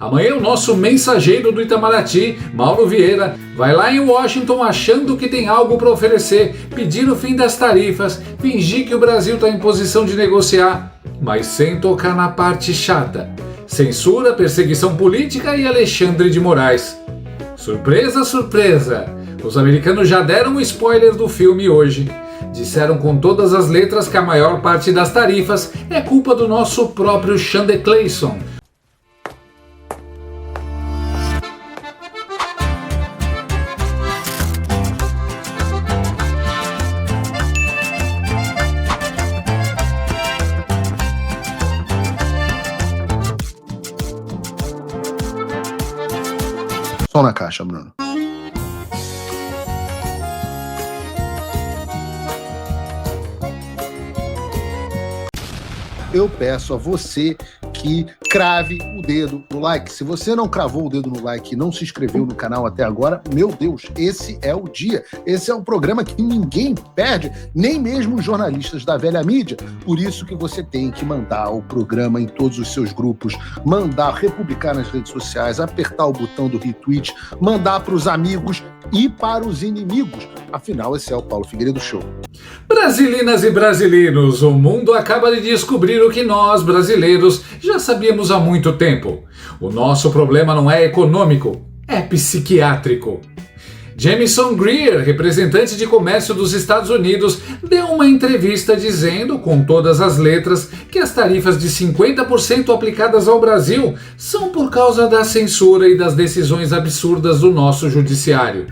Amanhã o nosso mensageiro do Itamaraty, Mauro Vieira, vai lá em Washington achando que tem algo para oferecer, pedir o fim das tarifas, fingir que o Brasil está em posição de negociar, mas sem tocar na parte chata. Censura, perseguição política e Alexandre de Moraes. Surpresa, surpresa! Os americanos já deram um spoiler do filme hoje. Disseram com todas as letras que a maior parte das tarifas é culpa do nosso próprio Xander Clayson. Som na caixa, Bruno. Eu peço a você que crave o dedo no like. Se você não cravou o dedo no like e não se inscreveu no canal até agora, meu Deus, esse é o dia. Esse é um programa que ninguém perde, nem mesmo os jornalistas da velha mídia. Por isso que você tem que mandar o programa em todos os seus grupos, mandar republicar nas redes sociais, apertar o botão do retweet, mandar para os amigos e para os inimigos. Afinal, esse é o Paulo Figueiredo Show. Brasilinas e brasileiros, o mundo acaba de descobrir o que nós, brasileiros, já sabíamos há muito tempo. O nosso problema não é econômico, é psiquiátrico. Jamieson Greer, representante de comércio dos Estados Unidos, deu uma entrevista dizendo, com todas as letras, que as tarifas de 50% aplicadas ao Brasil são por causa da censura e das decisões absurdas do nosso judiciário.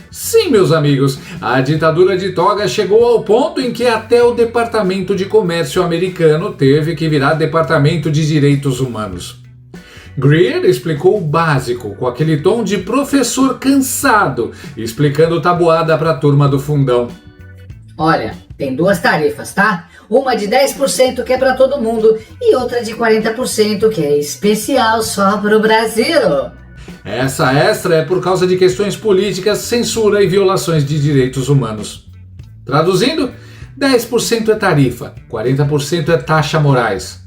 Sim, meus amigos, a ditadura de toga chegou ao ponto em que até o Departamento de Comércio americano teve que virar Departamento de Direitos Humanos. Greer explicou o básico, com aquele tom de professor cansado, explicando tabuada para a turma do fundão. Olha, tem duas tarifas, tá? Uma de 10% que é para todo mundo e outra de 40% que é especial só para o Brasil. Essa extra é por causa de questões políticas, censura e violações de direitos humanos. Traduzindo, 10% é tarifa, 40% é taxa Moraes.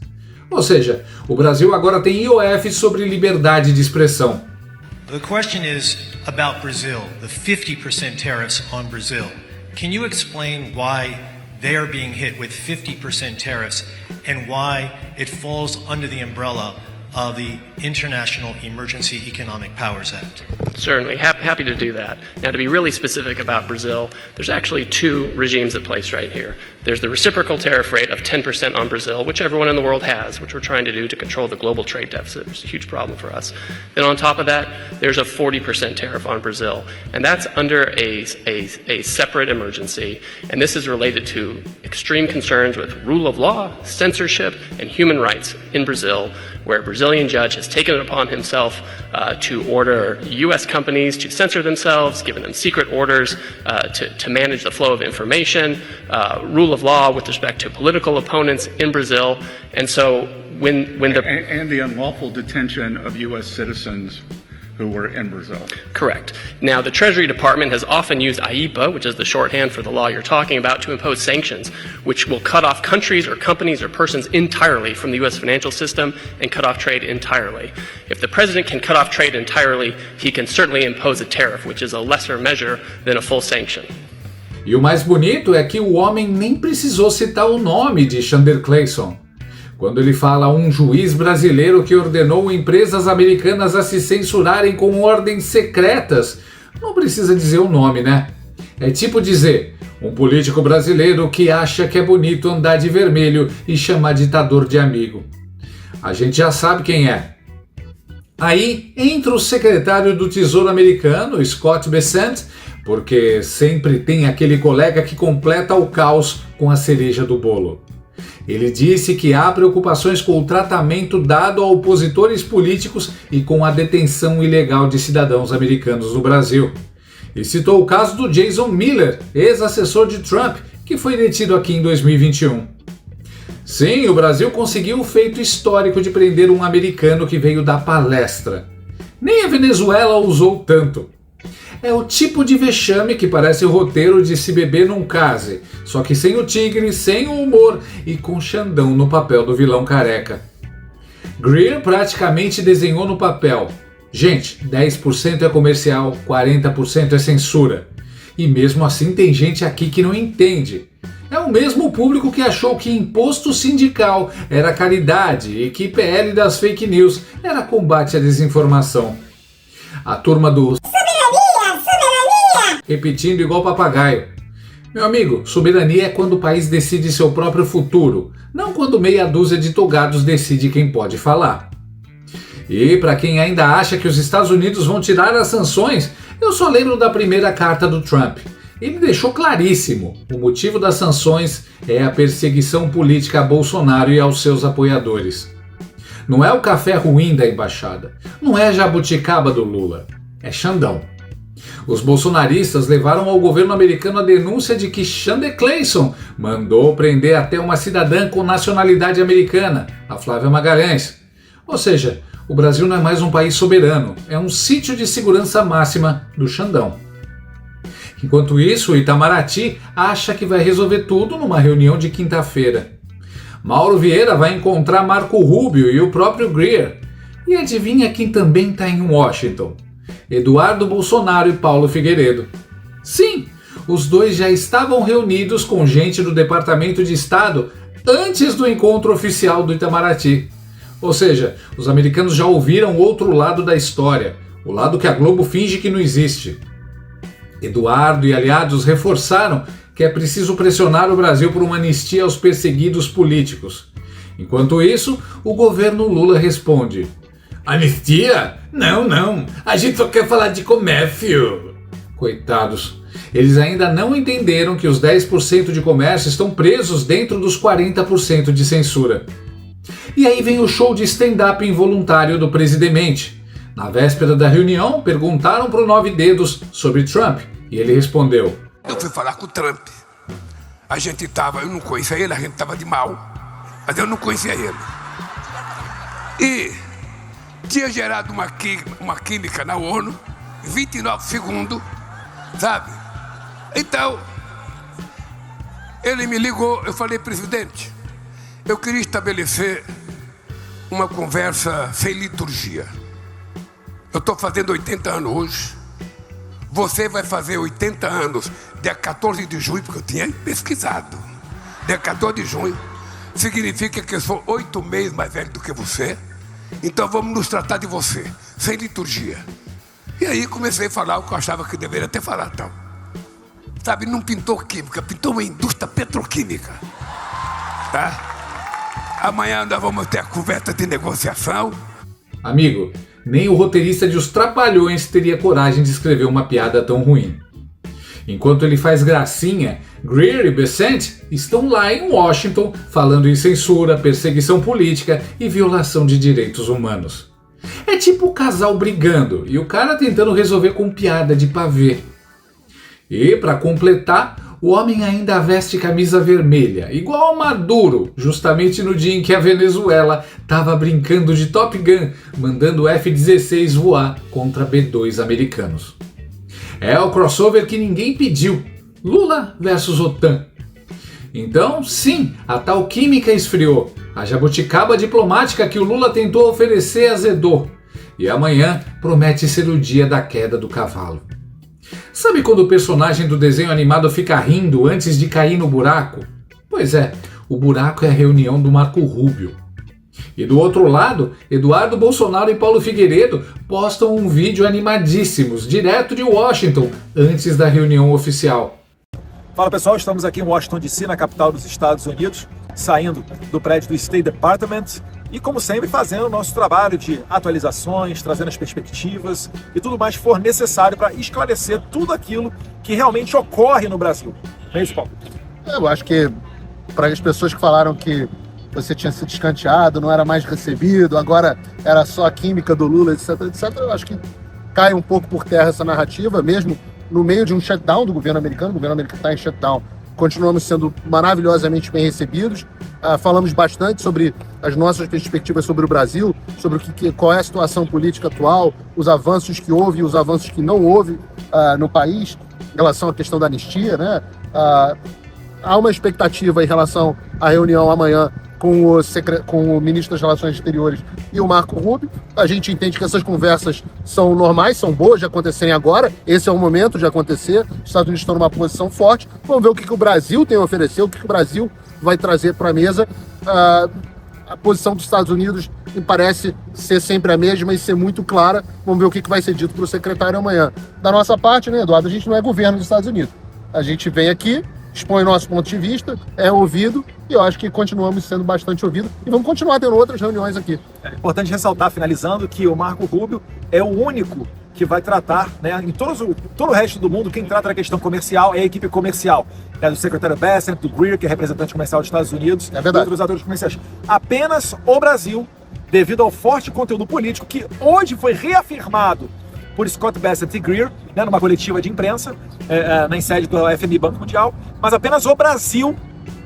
Ou seja, o Brasil agora tem IOF sobre liberdade de expressão. The question is about Brazil, the 50% tariffs on Brazil. Can you explain why they are being hit with 50% tariffs and why it falls under the umbrella of the International Emergency Economic Powers Act? Certainly, happy to do that. Now, to be really specific about Brazil, there's actually two regimes at place right here. There's the reciprocal tariff rate of 10% on Brazil, which everyone in the world has, which we're trying to do to control the global trade deficit, which is a huge problem for us. Then on top of that, there's a 40% tariff on Brazil, and that's under a separate emergency, and this is related to extreme concerns with rule of law, censorship, and human rights in Brazil, where a Brazilian judge has taken it upon himself to order U.S. companies to censor themselves, given them secret orders to manage the flow of information, rule of law with respect to political opponents in Brazil. And so when the unlawful detention of U.S. citizens who were in Brazil. Correct. Now, the Treasury Department has often used AIPA, which is the shorthand for the law you're talking about, to impose sanctions, which will cut off countries or companies or persons entirely from the U.S. financial system and cut off trade entirely. If the president can cut off trade entirely, he can certainly impose a tariff, which is a lesser measure than a full sanction. E o mais bonito é que o homem nem precisou citar o nome de Xander Clayson. Quando ele fala um juiz brasileiro que ordenou empresas americanas a se censurarem com ordens secretas, não precisa dizer o nome, né? É tipo dizer, um político brasileiro que acha que é bonito andar de vermelho e chamar ditador de amigo. A gente já sabe quem é. Aí entra o secretário do Tesouro americano, Scott Bessent, porque sempre tem aquele colega que completa o caos com a cereja do bolo. Ele disse que há preocupações com o tratamento dado a opositores políticos e com a detenção ilegal de cidadãos americanos no Brasil. E citou o caso do Jason Miller, ex-assessor de Trump, que foi detido aqui em 2021. Sim, o Brasil conseguiu o feito histórico de prender um americano que veio dar palestra. Nem a Venezuela usou tanto. É o tipo de vexame que parece o roteiro de Se Beber Não Case, só que sem o tigre, sem o humor e com Xandão no papel do vilão careca. Greer praticamente desenhou no papel: gente, 10% é comercial, 40% é censura. E mesmo assim tem gente aqui que não entende. É o mesmo público que achou que imposto sindical era caridade e que PL das fake news era combate à desinformação. A turma do soberania, repetindo igual papagaio. Meu amigo, soberania é quando o país decide seu próprio futuro, não quando meia dúzia de togados decide quem pode falar. E para quem ainda acha que os Estados Unidos vão tirar as sanções, eu só lembro da primeira carta do Trump. Ele deixou claríssimo: o motivo das sanções é a perseguição política a Bolsonaro e aos seus apoiadores. Não é o café ruim da embaixada, não é a jabuticaba do Lula, é Xandão. Os bolsonaristas levaram ao governo americano a denúncia de que Xander Clayson mandou prender até uma cidadã com nacionalidade americana, a Flávia Magalhães. Ou seja, o Brasil não é mais um país soberano, é um sítio de segurança máxima do Xandão. Enquanto isso, o Itamaraty acha que vai resolver tudo numa reunião de quinta-feira. Mauro Vieira vai encontrar Marco Rubio e o próprio Greer. E adivinha quem também está em Washington? Eduardo Bolsonaro e Paulo Figueiredo. Sim, os dois já estavam reunidos com gente do Departamento de Estado antes do encontro oficial do Itamaraty. Ou seja, os americanos já ouviram o outro lado da história, o lado que a Globo finge que não existe. Eduardo e aliados reforçaram que é preciso pressionar o Brasil por uma anistia aos perseguidos políticos. Enquanto isso, o governo Lula responde: anistia? Não, a gente só quer falar de comércio. Coitados, eles ainda não entenderam que os 10% de comércio estão presos dentro dos 40% de censura. E aí vem o show de stand-up involuntário do presidente. Na véspera da reunião, perguntaram para o Nove Dedos sobre Trump e ele respondeu: eu fui falar com o Trump. Eu não conhecia ele, a gente estava de mal, mas eu não conhecia ele. E tinha gerado uma química na ONU, 29 segundos, sabe? Então, ele me ligou, eu falei: presidente, eu queria estabelecer uma conversa sem liturgia. Eu estou fazendo 80 anos hoje. Você vai fazer 80 anos dia 14 de junho, porque eu tinha pesquisado. Dia 14 de junho significa que eu sou 8 meses mais velho do que você. Então vamos nos tratar de você, sem liturgia. E aí comecei a falar o que eu achava que deveria ter falado. Então, sabe, não pintou química, pintou uma indústria petroquímica. Tá? Amanhã nós vamos ter a conversa de negociação. Amigo, nem o roteirista de Os Trapalhões teria coragem de escrever uma piada tão ruim. Enquanto ele faz gracinha, Greer e Bessent estão lá em Washington falando em censura, perseguição política e violação de direitos humanos. É tipo o casal brigando e o cara tentando resolver com piada de pavê. E, para completar, o homem ainda veste camisa vermelha, igual ao Maduro, justamente no dia em que a Venezuela estava brincando de Top Gun, mandando o F-16 voar contra B-2 americanos. É o crossover que ninguém pediu, Lula versus OTAN. Então, sim, a tal química esfriou, a jabuticaba diplomática que o Lula tentou oferecer azedou, e amanhã promete ser o dia da queda do cavalo. Sabe quando o personagem do desenho animado fica rindo antes de cair no buraco? Pois é, o buraco é a reunião do Marco Rubio. E do outro lado, Eduardo Bolsonaro e Paulo Figueiredo postam um vídeo animadíssimos, direto de Washington, antes da reunião oficial. Fala pessoal, estamos aqui em Washington DC, na capital dos Estados Unidos, saindo do prédio do State Department e, como sempre, fazendo o nosso trabalho de atualizações, trazendo as perspectivas e tudo mais que for necessário para esclarecer tudo aquilo que realmente ocorre no Brasil. Não é isso, Paulo? Eu acho que para as pessoas que falaram que você tinha sido escanteado, não era mais recebido, agora era só a química do Lula, etc, eu acho que cai um pouco por terra essa narrativa, mesmo no meio de um shutdown do governo americano. O governo americano está em shutdown. Continuamos sendo maravilhosamente bem recebidos. Falamos bastante sobre as nossas perspectivas sobre o Brasil, sobre qual é a situação política atual, os avanços que houve e os avanços que não houve no país, em relação à questão da anistia, né? Há uma expectativa em relação à reunião amanhã com o ministro das Relações Exteriores e o Marco Rubio. A gente entende que essas conversas são normais, são boas de acontecerem agora. Esse é o momento de acontecer. Os Estados Unidos estão numa posição forte. Vamos ver o que o Brasil tem a oferecer, o que o Brasil vai trazer para a mesa. A posição dos Estados Unidos me parece ser sempre a mesma e ser muito clara. Vamos ver o que vai ser dito para o secretário amanhã. Da nossa parte, né, Eduardo, a gente não é governo dos Estados Unidos. A gente vem aqui, expõe o nosso ponto de vista, é ouvido, e eu acho que continuamos sendo bastante ouvidos e vamos continuar tendo outras reuniões aqui. É importante ressaltar, finalizando, que o Marco Rubio é o único que vai tratar, né, em todo o resto do mundo, quem trata da questão comercial é a equipe comercial, do secretário Bessent, do Greer, que é representante comercial dos Estados Unidos, e outros atores comerciais. Apenas o Brasil, devido ao forte conteúdo político, que hoje foi reafirmado por Scott Bessent e Greer, né, numa coletiva de imprensa, na sede do FMI Banco Mundial, mas apenas o Brasil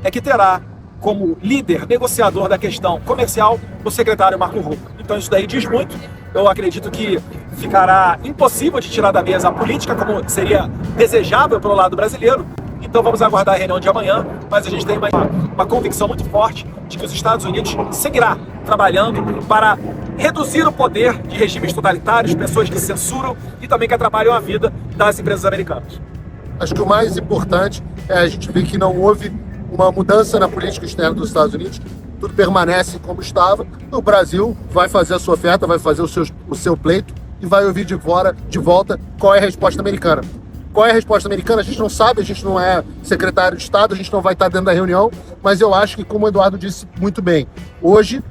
é que terá como líder negociador da questão comercial o secretário Marco Rubio. Então isso daí diz muito. Eu acredito que ficará impossível de tirar da mesa a política, como seria desejável pelo lado brasileiro. Então vamos aguardar a reunião de amanhã, mas a gente tem uma convicção muito forte de que os Estados Unidos seguirá trabalhando para reduzir o poder de regimes totalitários, pessoas que censuram e também que atrapalham a vida das empresas americanas. Acho que o mais importante é a gente ver que não houve uma mudança na política externa dos Estados Unidos, tudo permanece como estava. O Brasil vai fazer a sua oferta, vai fazer o seu pleito e vai ouvir de volta qual é a resposta americana. Qual é a resposta americana? A gente não sabe, a gente não é secretário de Estado, a gente não vai estar dentro da reunião, mas eu acho que, como o Eduardo disse muito bem, hoje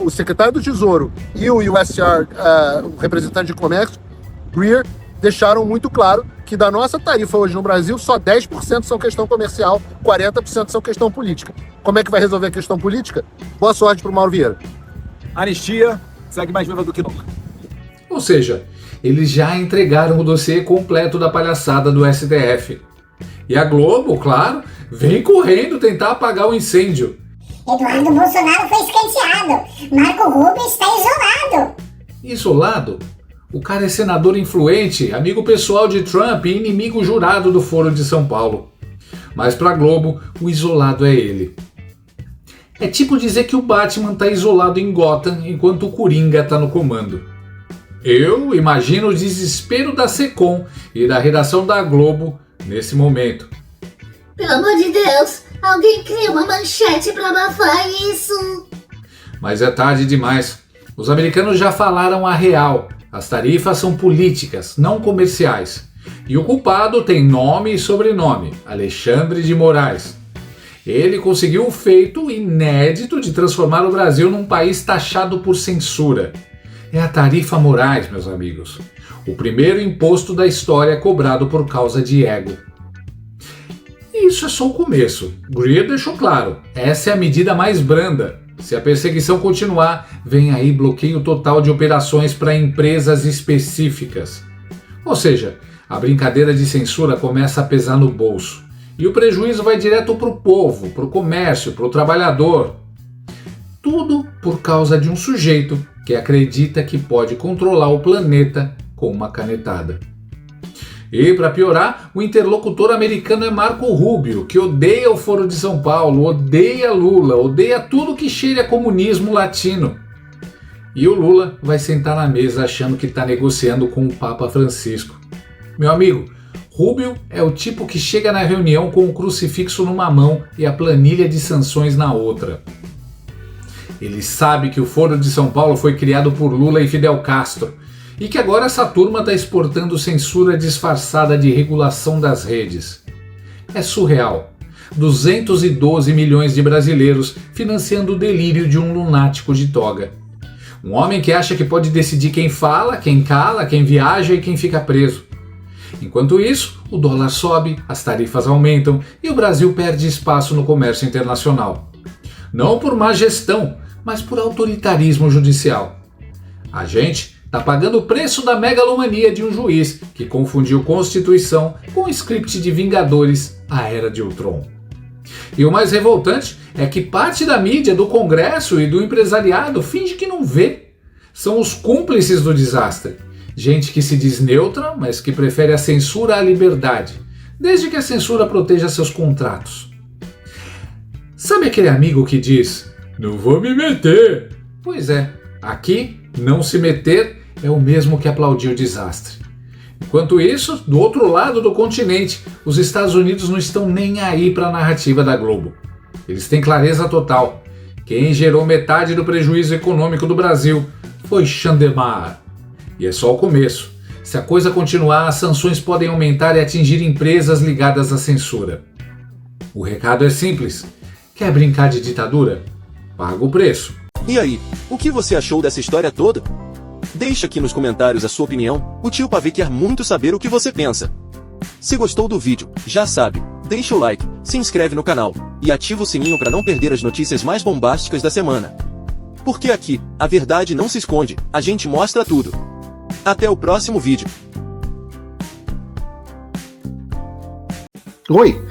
o secretário do Tesouro e o USTR, o representante de comércio, Greer, deixaram muito claro que da nossa tarifa hoje no Brasil, só 10% são questão comercial, 40% são questão política. Como é que vai resolver a questão política? Boa sorte para o Mauro Vieira. Anistia segue mais viva do que nunca. Ou seja, eles já entregaram o dossiê completo da palhaçada do STF. E a Globo, claro, vem correndo tentar apagar o incêndio. Eduardo Bolsonaro foi escanteado. Marco Rubio está isolado. Isolado? O cara é senador influente, amigo pessoal de Trump e inimigo jurado do Foro de São Paulo. Mas pra Globo, o isolado é ele. É tipo dizer que o Batman tá isolado em Gotham enquanto o Coringa tá no comando. Eu imagino o desespero da Secom e da redação da Globo nesse momento. Pelo amor de Deus, alguém cria uma manchete pra abafar isso. Mas é tarde demais. Os americanos já falaram a real. As tarifas são políticas, não comerciais. E o culpado tem nome e sobrenome, Alexandre de Moraes. Ele conseguiu o feito inédito de transformar o Brasil num país taxado por censura. É a tarifa Moraes, meus amigos. O primeiro imposto da história cobrado por causa de ego. E isso é só o começo. Greer deixou claro, essa é a medida mais branda. Se a perseguição continuar, vem aí bloqueio total de operações para empresas específicas. Ou seja, a brincadeira de censura começa a pesar no bolso. E o prejuízo vai direto para o povo, para o comércio, para o trabalhador. Tudo por causa de um sujeito que acredita que pode controlar o planeta com uma canetada. E, para piorar, o interlocutor americano é Marco Rubio, que odeia o Foro de São Paulo, odeia Lula, odeia tudo que cheira a comunismo latino. E o Lula vai sentar na mesa achando que está negociando com o Papa Francisco. Meu amigo, Rubio é o tipo que chega na reunião com o crucifixo numa mão e a planilha de sanções na outra. Ele sabe que o Foro de São Paulo foi criado por Lula e Fidel Castro, e que agora essa turma está exportando censura disfarçada de regulação das redes. É surreal. 212 milhões de brasileiros financiando o delírio de um lunático de toga. Um homem que acha que pode decidir quem fala, quem cala, quem viaja e quem fica preso. Enquanto isso, o dólar sobe, as tarifas aumentam e o Brasil perde espaço no comércio internacional. Não por má gestão, mas por autoritarismo judicial. A gente está pagando o preço da megalomania de um juiz que confundiu Constituição com o script de Vingadores, a Era de Ultron. E o mais revoltante é que parte da mídia, do Congresso e do empresariado finge que não vê. São os cúmplices do desastre. Gente que se diz neutra, mas que prefere a censura à liberdade, desde que a censura proteja seus contratos. Sabe aquele amigo que diz: Não vou me meter. Pois é, aqui não se meter é o mesmo que aplaudir o desastre. Enquanto isso, do outro lado do continente, os Estados Unidos não estão nem aí para a narrativa da Globo. Eles têm clareza total. Quem gerou metade do prejuízo econômico do Brasil foi Chandermar. E é só o começo. Se a coisa continuar, as sanções podem aumentar e atingir empresas ligadas à censura. O recado é simples. Quer brincar de ditadura? Paga o preço. E aí, o que você achou dessa história toda? Deixa aqui nos comentários a sua opinião, o tio Pavê quer muito saber o que você pensa. Se gostou do vídeo, já sabe, deixa o like, se inscreve no canal e ativa o sininho para não perder as notícias mais bombásticas da semana. Porque aqui, a verdade não se esconde, a gente mostra tudo. Até o próximo vídeo. Oi!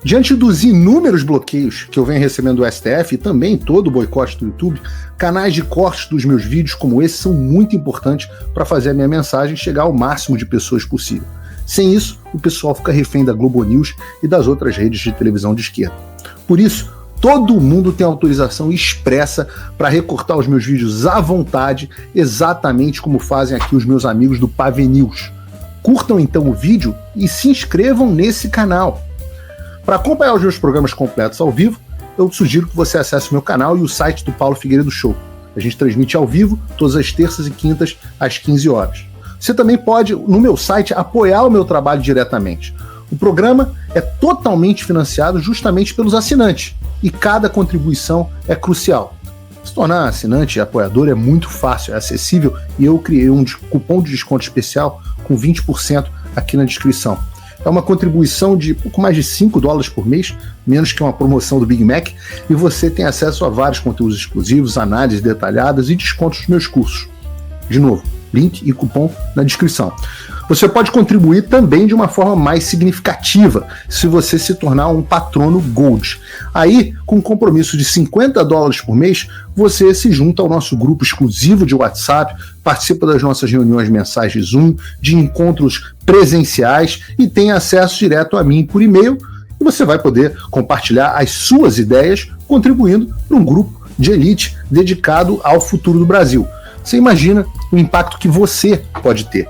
Diante dos inúmeros bloqueios que eu venho recebendo do STF e também todo o boicote do YouTube, canais de cortes dos meus vídeos como esse são muito importantes para fazer a minha mensagem chegar ao máximo de pessoas possível. Sem isso, o pessoal fica refém da Globo News e das outras redes de televisão de esquerda. Por isso, todo mundo tem autorização expressa para recortar os meus vídeos à vontade, exatamente como fazem aqui os meus amigos do Pavê News. Curtam então o vídeo e se inscrevam nesse canal. Para acompanhar os meus programas completos ao vivo, eu sugiro que você acesse o meu canal e o site do Paulo Figueiredo Show. A gente transmite ao vivo todas as terças e quintas às 15 horas. Você também pode, no meu site, apoiar o meu trabalho diretamente. O programa é totalmente financiado justamente pelos assinantes e cada contribuição é crucial. Se tornar assinante e apoiador é muito fácil, é acessível e eu criei um cupom de desconto especial com 20% aqui na descrição. É uma contribuição de pouco mais de $5 por mês, menos que uma promoção do Big Mac, e você tem acesso a vários conteúdos exclusivos, análises detalhadas e descontos dos meus cursos. De novo, link e cupom na descrição. Você pode contribuir também de uma forma mais significativa se você se tornar um patrono Gold. Aí, com um compromisso de $50 por mês, você se junta ao nosso grupo exclusivo de WhatsApp, participa das nossas reuniões mensais de Zoom, de encontros presenciais e tem acesso direto a mim por e-mail. E você vai poder compartilhar as suas ideias, contribuindo para um grupo de elite dedicado ao futuro do Brasil. Você imagina o impacto que você pode ter.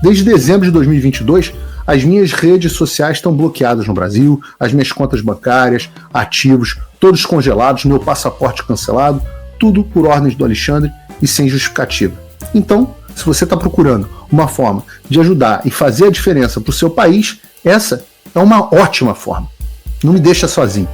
Desde dezembro de 2022, as minhas redes sociais estão bloqueadas no Brasil, as minhas contas bancárias, ativos, todos congelados, meu passaporte cancelado, tudo por ordens do Alexandre e sem justificativa. Então, se você está procurando uma forma de ajudar e fazer a diferença para o seu país, essa é uma ótima forma. Não me deixa sozinho.